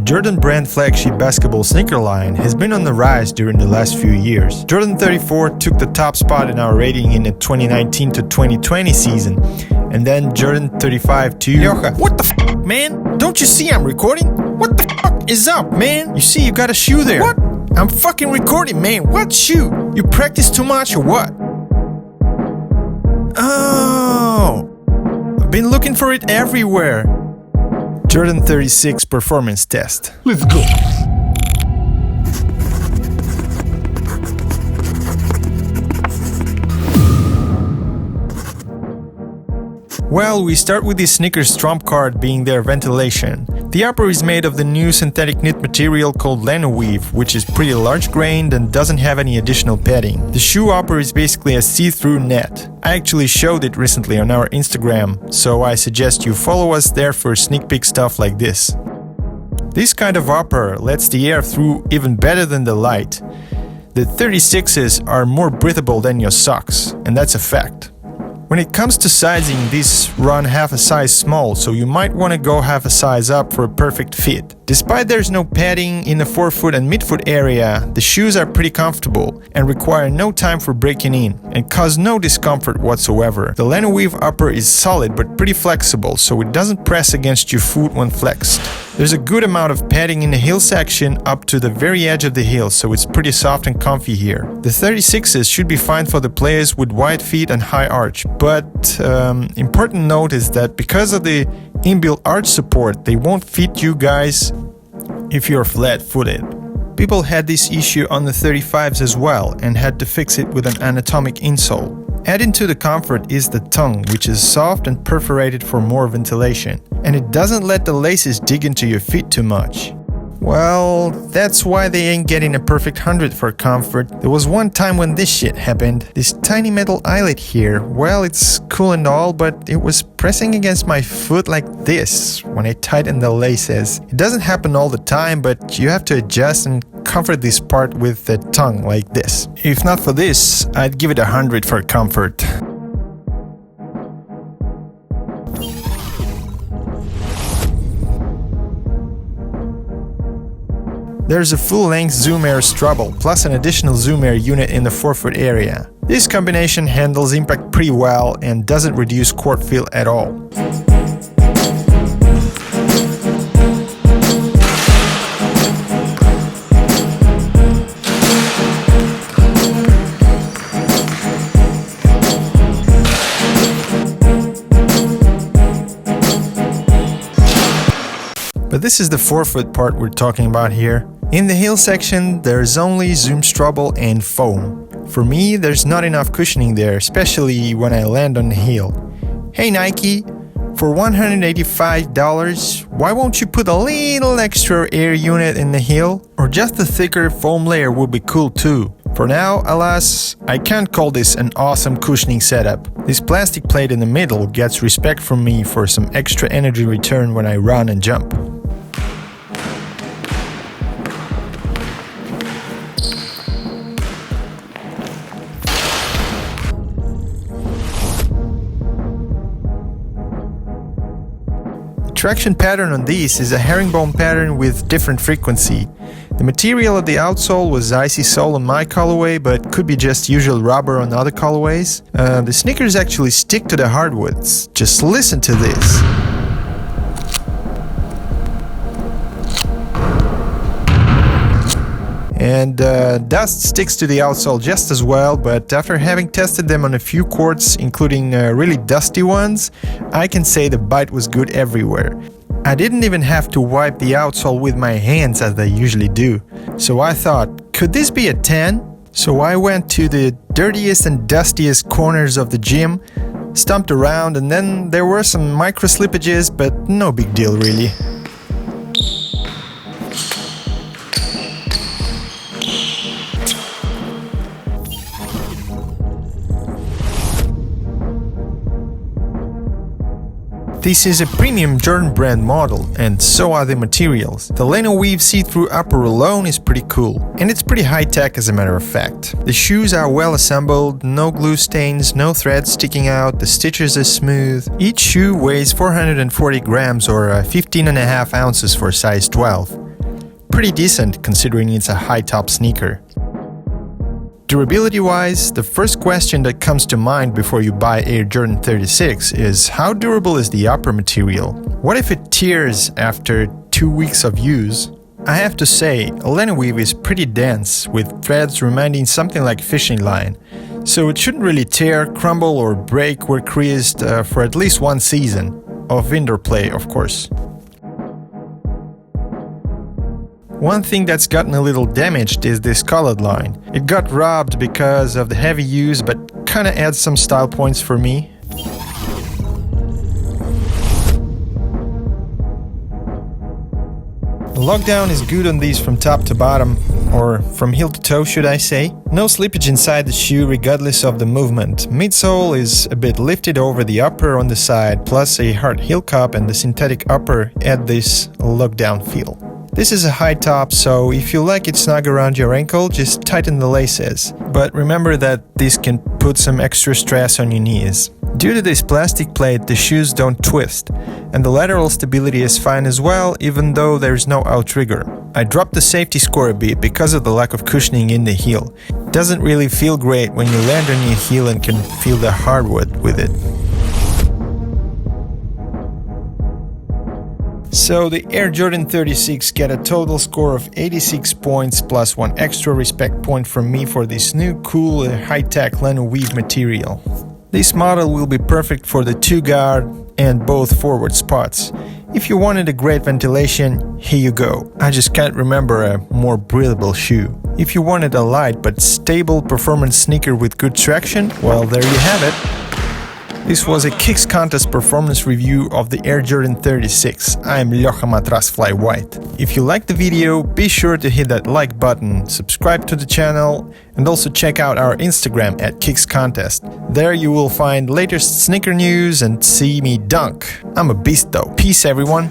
Jordan brand flagship basketball sneaker line has been on the rise during the last few years. Jordan 34 took the top spot in our rating in the 2019 to 2020 season, and then Jordan 35 too. Yocha, what the f***, man? Don't you see I'm recording? What the f*** is up, man? You see you got a shoe there. What? I'm fucking recording, man. What shoe? You practice too much or what? Oh, I've been looking for it everywhere. Jordan 36 performance test. Let's go. Well, we start with the sneakers trump card being their ventilation. The upper is made of the new synthetic knit material called Weave, which is pretty large grained and doesn't have any additional padding. The shoe upper is basically a see-through net. I actually showed it recently on our Instagram, so I suggest you follow us there for sneak peek stuff like this. This kind of upper lets the air through even better than the light. The 36s are more breathable than your socks, and that's a fact. When it comes to sizing, these run half a size small, so you might want to go half a size up for a perfect fit. Despite there's no padding in the forefoot and midfoot area, the shoes are pretty comfortable and require no time for breaking in and cause no discomfort whatsoever. The Weave upper is solid but pretty flexible, so it doesn't press against your foot when flexed. There's a good amount of padding in the heel section up to the very edge of the heel, so it's pretty soft and comfy here. The 36s should be fine for the players with wide feet and high arch, but important note is that because of the inbuilt arch support, they won't fit you guys if you're flat-footed. People had this issue on the 35s as well and had to fix it with an anatomic insole. Adding to the comfort is the tongue, which is soft and perforated for more ventilation, and it doesn't let the laces dig into your feet too much. Well, that's why they ain't getting a perfect 100 for comfort. There was one time when this shit happened. This tiny metal eyelet here, well, it's cool and all, but it was pressing against my foot like this when I tightened the laces. It doesn't happen all the time, but you have to adjust and comfort this part with the tongue like this. If not for this, I'd give it 100 for comfort. There's a full-length Zoom Air straddle plus an additional Zoom Air unit in the forefoot area. This combination handles impact pretty well and doesn't reduce court feel at all. But this is the forefoot part we're talking about here. In the heel section, there's only Zoom straddle and foam. For me, there's not enough cushioning there, especially when I land on the heel. Hey Nike, for $185, why won't you put a little extra air unit in the heel? Or just a thicker foam layer would be cool too. For now, alas, I can't call this an awesome cushioning setup. This plastic plate in the middle gets respect from me for some extra energy return when I run and jump. Traction pattern on these is a herringbone pattern with different frequency. The material of the outsole was icy sole on my colorway, but could be just usual rubber on other colorways. The sneakers actually stick to the hardwoods. Just listen to this. And dust sticks to the outsole just as well, but after having tested them on a few courts, including really dusty ones, I can say the bite was good everywhere. I didn't even have to wipe the outsole with my hands as I usually do. So I thought, could this be a 10? So I went to the dirtiest and dustiest corners of the gym, stomped around, and then there were some micro slippages, but no big deal really. This is a premium Jordan brand model, and so are the materials. The Weave see-through upper alone is pretty cool, and it's pretty high-tech as a matter of fact. The shoes are well assembled, no glue stains, no threads sticking out, the stitches are smooth. Each shoe weighs 440 grams or 15.5 ounces for size 12. pretty decent considering it's a high-top sneaker. Durability-wise, the first question that comes to mind before you buy Air Jordan 36 is how durable is the upper material? What if it tears after 2 weeks of use? I have to say, leno weave is pretty dense, with threads reminding something like fishing line, so it shouldn't really tear, crumble or break where creased for at least one season, of indoor play of course. One thing that's gotten a little damaged is this colored line. It got robbed because of the heavy use, but kinda adds some style points for me. The lockdown is good on these from top to bottom, or from heel to toe should I say. No slippage inside the shoe regardless of the movement. Midsole is a bit lifted over the upper on the side, plus a hard heel cup and the synthetic upper add this lockdown feel. This is a high top, so if you like it snug around your ankle, just tighten the laces. But remember that this can put some extra stress on your knees. Due to this plastic plate, the shoes don't twist, and the lateral stability is fine as well, even though there's no outrigger. I dropped the safety score a bit because of the lack of cushioning in the heel. It doesn't really feel great when you land on your heel and can feel the hardwood with it. So the Air Jordan 36 get a total score of 86 points plus one extra respect point from me for this new cool high-tech leno weave material. This model will be perfect for the 2-guard and both forward spots. If you wanted a great ventilation, here you go. I just can't remember a more breathable shoe. If you wanted a light but stable performance sneaker with good traction, well, there you have it. This was a Kicks Contest performance review of the Air Jordan 36. I'm Ljocha Matrasfly White. If you liked the video, be sure to hit that like button, subscribe to the channel, and also check out our Instagram at Kicks Contest. There you will find latest sneaker news and see me dunk. I'm a beast though. Peace everyone.